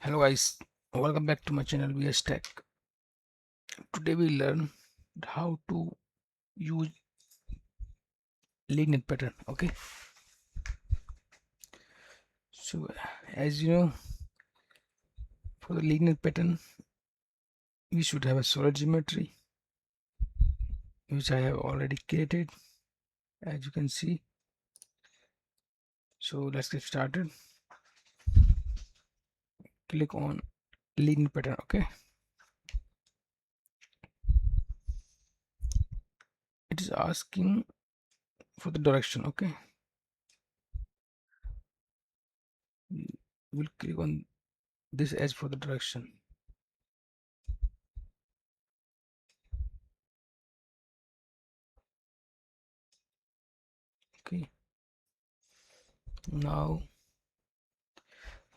Hello guys, welcome back to my channel VS Tech. Today we learn how to use linear pattern. Okay, so as you know, for the linear pattern we should have a solid geometry which I have already created, as you can see. So let's get started. Click on linear pattern. Okay, it is asking for the direction. Okay, we'll click on this as for the direction. Okay, now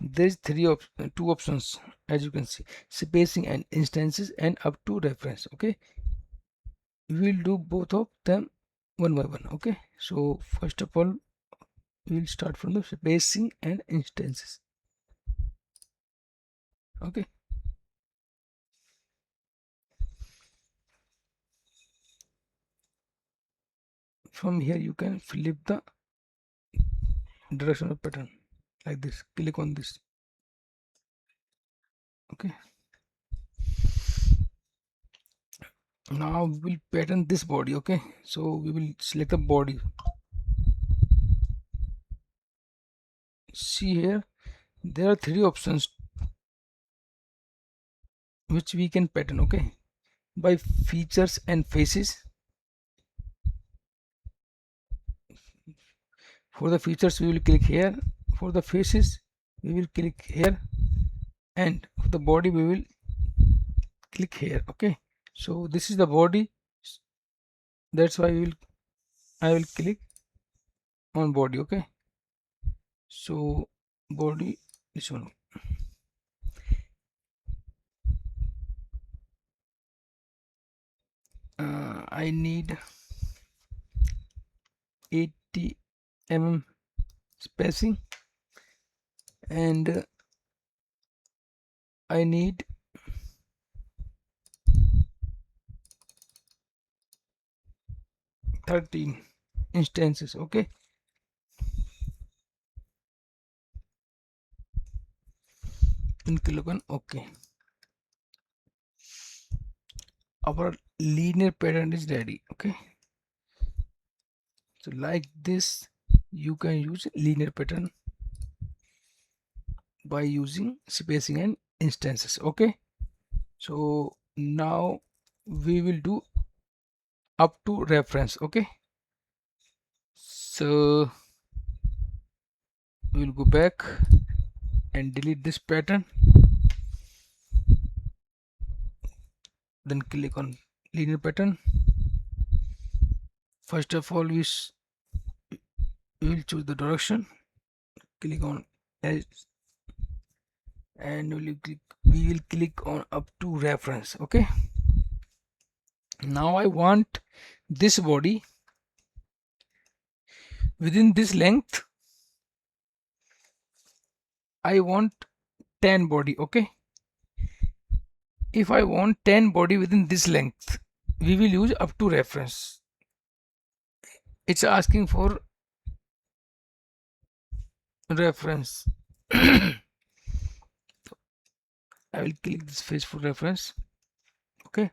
there's two options, as you can see: spacing and instances and up to reference. Okay, we will do both of them one by one. Okay, so first of all we will start from the spacing and instances. Okay, from here you can flip the direction of pattern like this. Click on this. Okay, now we will pattern this body. Okay, so we will select the body. See here, there are three options which we can pattern. Okay, by features and faces. For the features we will click here, for the faces we will click here, and for the body we will click here. Okay, so this is the body, that's why I will click on body. Okay, so body, this one. I need 80 mm spacing, and I need 13 instances. Okay, and click on OK. Our linear pattern is ready. Okay, so like this you can use linear pattern by using spacing and instances. Okay, so now we will do up to reference. Okay, so we will go back and delete this pattern, then click on linear pattern. First of all we will choose the direction, click on edge, and we will click on up to reference. Okay, now I want this body within this length. I want 10 body. Okay, if I want 10 body within this length, we will use up to reference. It's asking for reference. I will click this face for reference. Okay,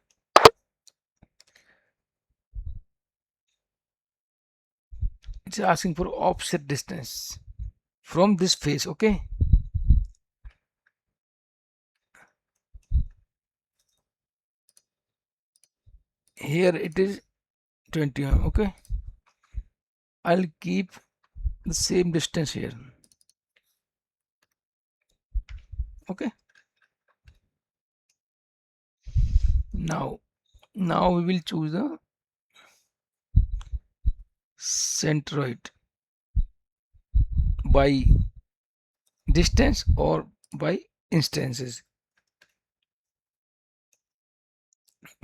it's asking for offset distance from this face. Okay, here it is 20 mm. Okay, I'll keep the same distance here. Okay, now we will choose the centroid by distance or by instances.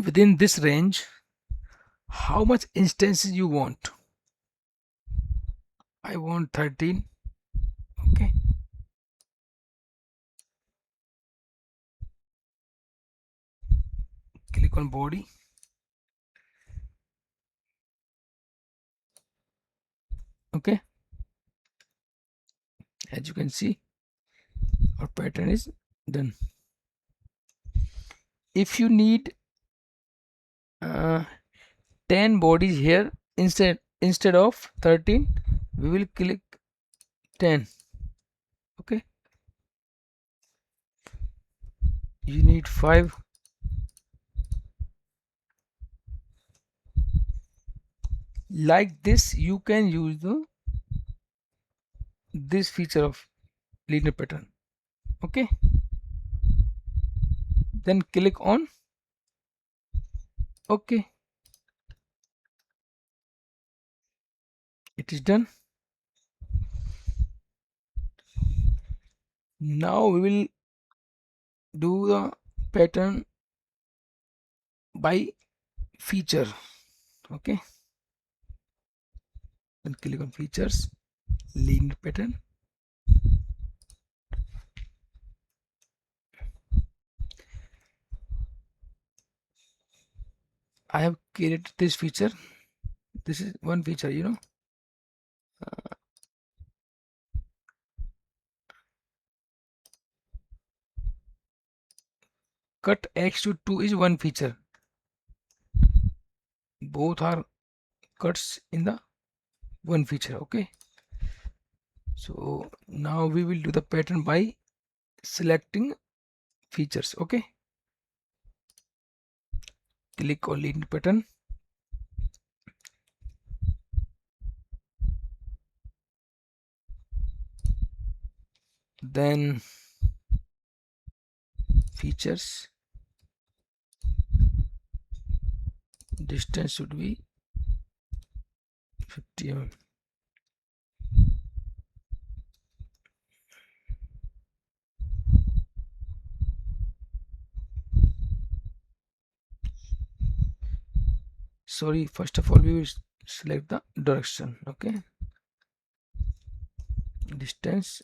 Within this range, how much instances you want? I want 13. Okay, click on body. Okay, as you can see, our pattern is done. If you need 10 bodies here instead of 13, we will click 10. Okay, you need 5. Like this, you can use this feature of linear pattern. Okay, then click on OK. It is done. Now we will do the pattern by feature. Okay, then click on features, linear pattern. I have created this feature. This is one feature, cut x to 2 is one feature. Both are cuts in the one feature. Okay, so now we will do the pattern by selecting features. Okay, click on linear pattern, then features, distance should be 50 mm. Sorry, first of all we will select the direction. Okay, distance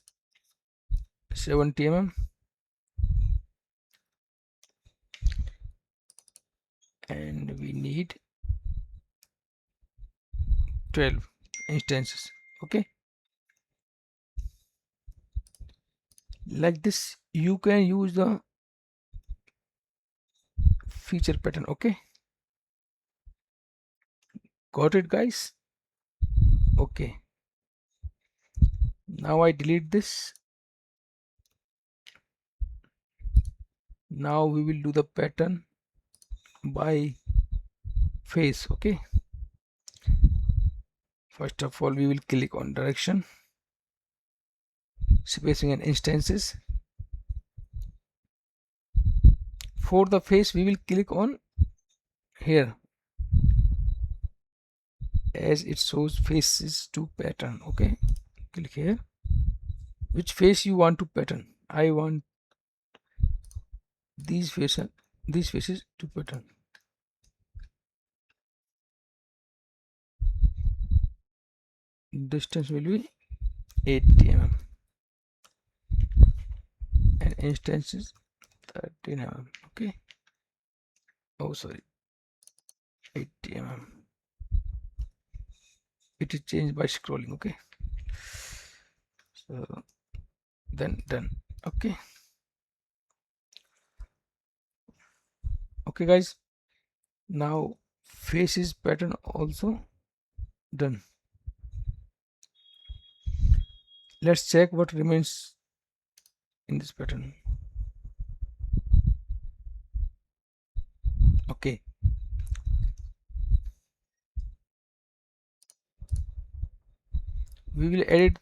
70 mm and we need 12 instances. Okay, like this you can use the feature pattern. Okay, got it guys? Okay, now I delete this. Now we will do the pattern by face. Okay, first of all we will click on direction, spacing and instances. For the face we will click on here, as it shows faces to pattern. Okay, click here. Which face you want to pattern? I want these faces to pattern. Distance will be 80 mm and instance is 13 mm. Okay, oh sorry, 80 mm. It is changed by scrolling. Okay, so then done. Okay, okay guys, now faces pattern also done. Let's check what remains in this pattern. Okay, we will edit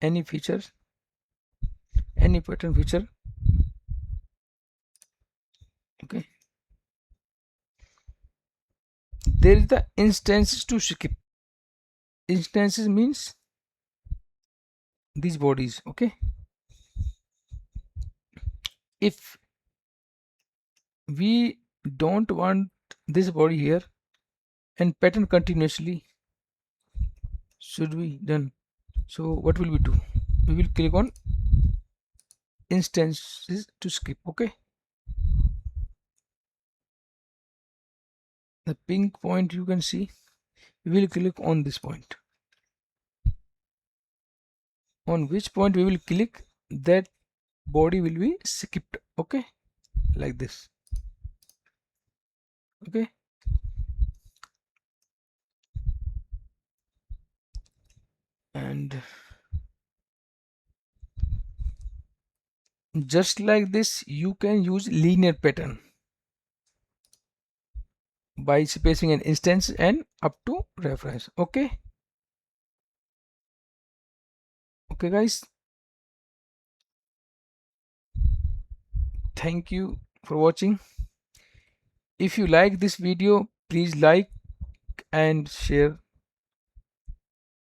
any feature, any pattern feature. Okay, there is the instances to skip. Instances means these bodies. Okay, if we don't want this body here and pattern continuously, should be done. So what will we do? We will click on instances to skip. Okay, the pink point you can see, we will click on this point. On which point we will click, that body will be skipped. Okay, like this. Okay, and just like this you can use linear pattern by spacing an instance and up to reference. Okay, okay guys, thank you for watching. If you like this video, please like and share,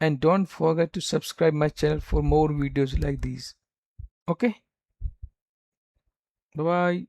and don't forget to subscribe my channel for more videos like these. Okay, bye bye.